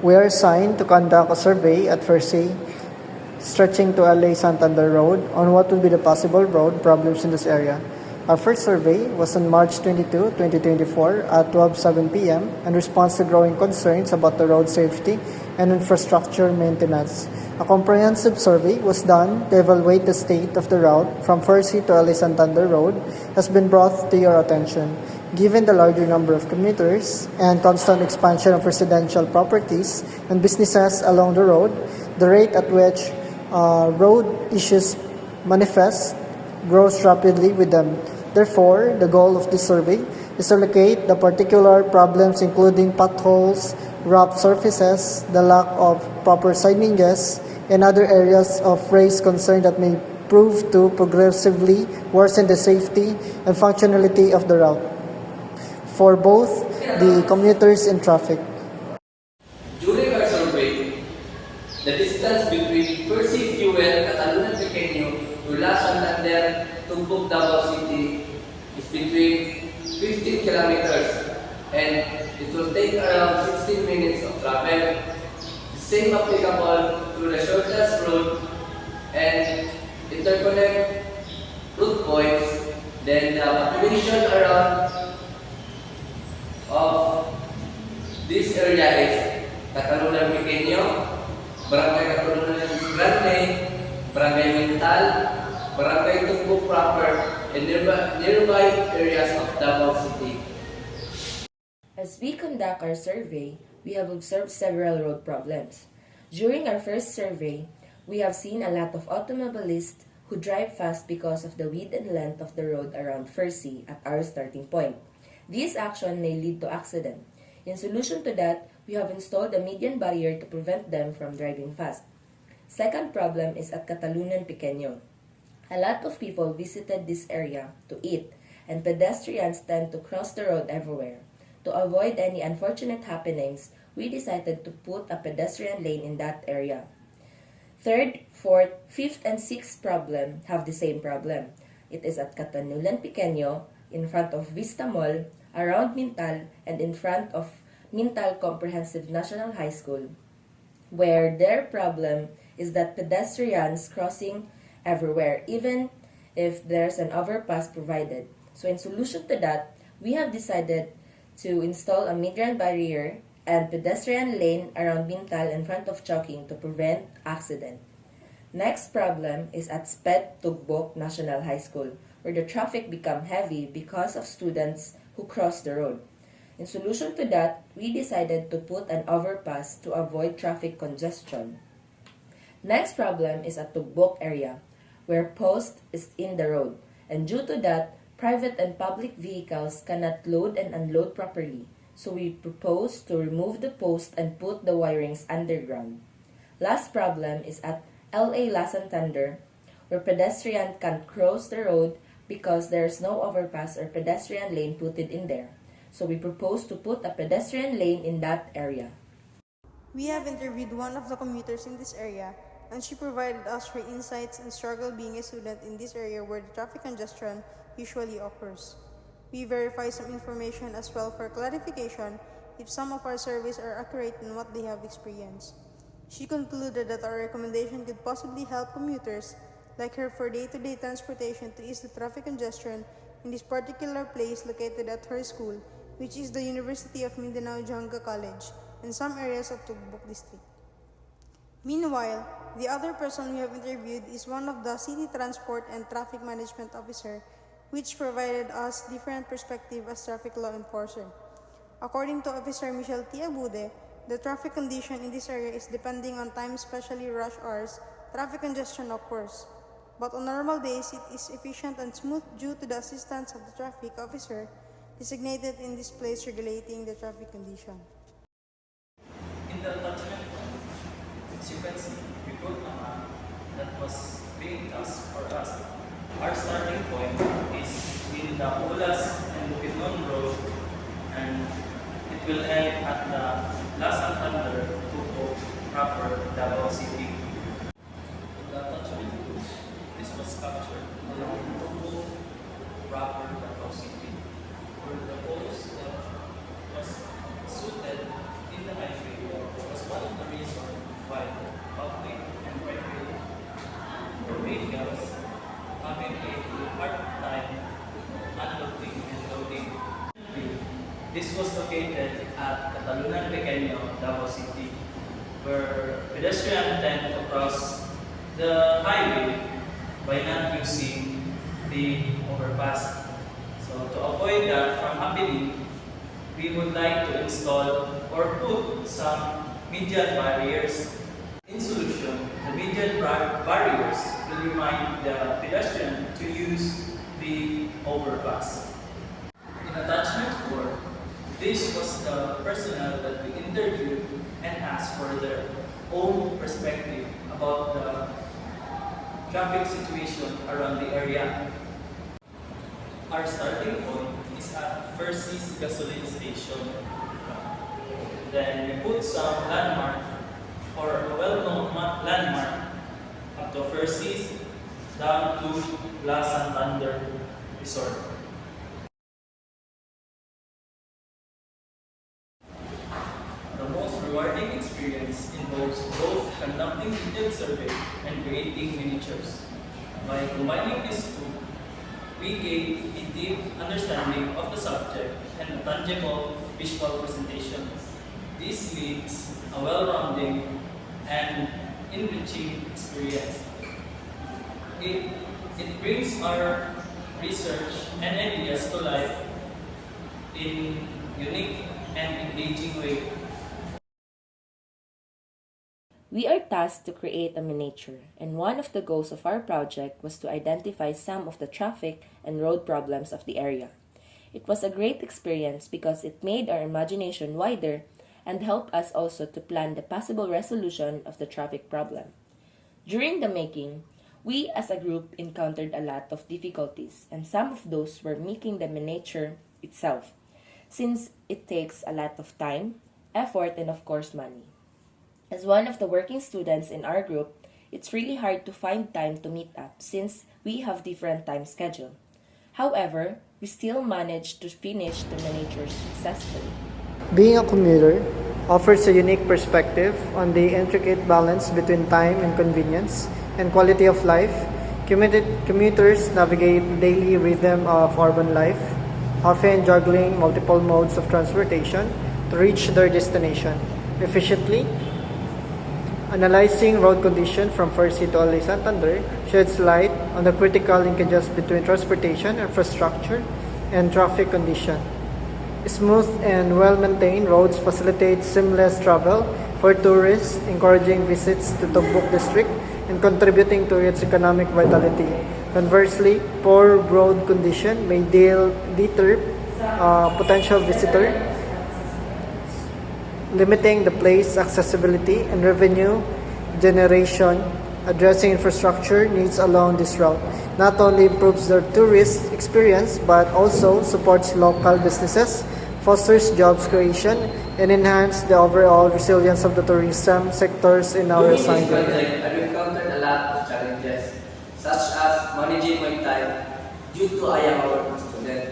We are assigned to conduct a survey at First stretching to LA Santander Road on what would be the possible road problems in this area. Our first survey was on March 22, 2024 at 12:07 p.m. in response to growing concerns about the road safety and infrastructure maintenance. A comprehensive survey was done to evaluate the state of the route from First to LA Santander Road has been brought to your attention. Given the larger number of commuters and constant expansion of residential properties and businesses along the road, the rate at which road issues manifest grows rapidly with them. Therefore, the goal of this survey is to locate the particular problems including potholes, rough surfaces, the lack of proper signages, and other areas of raised concern that may prove to progressively worsen the safety and functionality of the route for both the commuters and traffic. During our survey, the distance between Percy Fuel Catalunya Pequeño to La Santander Tumbok Davao City is between 15 kilometers and it will take around 16 minutes of travel. The same applicable to the shortest route and interconnect route points. Then the population around of this area is Catalunya Pequeño, Barangay Catalunya Grande, Barangay Mental, Barangay Tumbok proper, and nearby areas of Davao City. As we conduct our survey, we have observed several road problems. During our first survey, we have seen a lot of automobilists who drive fast because of the width and length of the road around First at our starting point. This action may lead to accident. In solution to that, we have installed a median barrier to prevent them from driving fast. Second problem is at Catalunya Pequeño. A lot of people visited this area to eat, and pedestrians tend to cross the road everywhere. To avoid any unfortunate happenings, we decided to put a pedestrian lane in that area. Third, fourth, fifth, and sixth problem have the same problem. It is at Catalunya Pequeño, in front of Vista Mall, around Mintal, and in front of Mintal Comprehensive National High School, where their problem is that pedestrians crossing everywhere, even if there's an overpass provided. So in solution to that, we have decided to install a median barrier and pedestrian lane around Mintal in front of Chowking to prevent accident. Next problem is at SPED Tugbok National High School, where the traffic become heavy because of students who cross the road. In solution to that, we decided to put an overpass to avoid traffic congestion. Next problem is at Tugbok area, where post is in the road, and due to that, private and public vehicles cannot load and unload properly. So we propose to remove the post and put the wirings underground. Last problem is at LA La Santander, where pedestrians can't cross the road because there's no overpass or pedestrian lane put it in there. So we propose to put a pedestrian lane in that area. We have interviewed one of the commuters in this area, and she provided us her insights and struggle being a student in this area where the traffic congestion usually occurs. We verify some information as well for clarification if some of our surveys are accurate in what they have experienced. She concluded that our recommendation could possibly help commuters like her for day-to-day transportation to ease the traffic congestion in this particular place located at her school, which is the University of Mindanao Janga College, and some areas of Tugbok District. Meanwhile, the other person we have interviewed is one of the City Transport and Traffic Management Officer, which provided us different perspective as traffic law enforcer. According to Officer Michelle Tiabude, the traffic condition in this area is depending on time, especially rush hours, traffic congestion occurs. But on normal days, it is efficient and smooth due to the assistance of the traffic officer designated in this place regulating the traffic condition. In the attachment one, as you can see, we put a map that was being tasked for us. Our starting point is in the Ulas and Bukidnon Road, and it will end at the La Santander Tupo proper Davao City. In the attachment 2, this was captured along Tupo proper Davao City, where the post that was suited in the highway was one This was located at Catalunan Pequeño, Davao City, where pedestrians tend to cross the highway by not using the overpass. So to avoid that from happening, we would like to install or put some median barriers. In solution, the median barriers will remind the pedestrian to use the overpass. In attachment 4, this was the personnel that we interviewed and asked for their own perspective about the traffic situation around the area. Our starting point is at First gasoline station. Then we put some landmark or a well-known landmark up to First down to La Santander Resort. The most rewarding experience involves both conducting detailed survey and creating miniatures. By combining these two, we gain a deep understanding of the subject and a tangible visual presentation. This leads a well-rounding and enriching experience. It brings our research and ideas to life in unique and engaging way. We are tasked to create a miniature, and one of the goals of our project was to identify some of the traffic and road problems of the area. It was a great experience because it made our imagination wider and helped us also to plan the possible resolution of the traffic problem. During the making, we as a group encountered a lot of difficulties, and some of those were making the miniature itself, since it takes a lot of time, effort, and of course money. As one of the working students in our group, it's really hard to find time to meet up since we have different time schedule. However, we still managed to finish the miniature successfully. Being a commuter offers a unique perspective on the intricate balance between time and convenience and quality of life. Commuters navigate the daily rhythm of urban life, often juggling multiple modes of transportation to reach their destination efficiently. Analyzing road condition from First to LA Santander sheds light on the critical linkages between transportation infrastructure and traffic condition. Smooth and well-maintained roads facilitate seamless travel for tourists, encouraging visits to Tombok district and contributing to its economic vitality. Conversely, poor road condition may deter potential visitor, limiting the place accessibility and revenue generation. Addressing infrastructure needs along this route not only improves the tourist experience but also supports local businesses, fosters jobs creation, and enhances the overall resilience of the tourism sectors in our During this assigned area. project, I encountered a lot of challenges, such as managing my time due to I am a working student.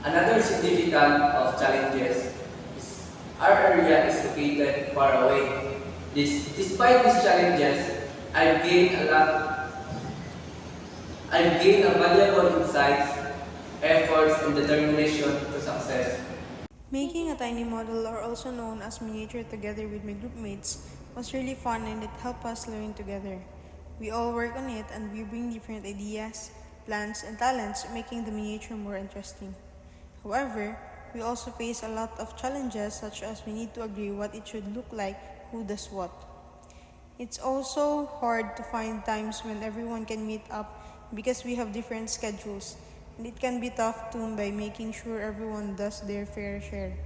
Another significant of challenges is our area is located far away. Despite these challenges, I've gained a valuable insights, efforts, and determination to success. Making a tiny model, or also known as miniature, together with my group mates was really fun and it helped us learn together. We all work on it and we bring different ideas, plans, and talents, making the miniature more interesting. However, we also face a lot of challenges such as we need to agree what it should look like, who does what. It's also hard to find times when everyone can meet up because we have different schedules, and it can be tough too by making sure everyone does their fair share.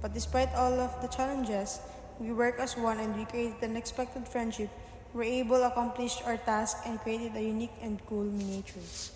But despite all of the challenges, we work as one and we created an unexpected friendship. We're able to accomplish our task and created a unique and cool miniatures.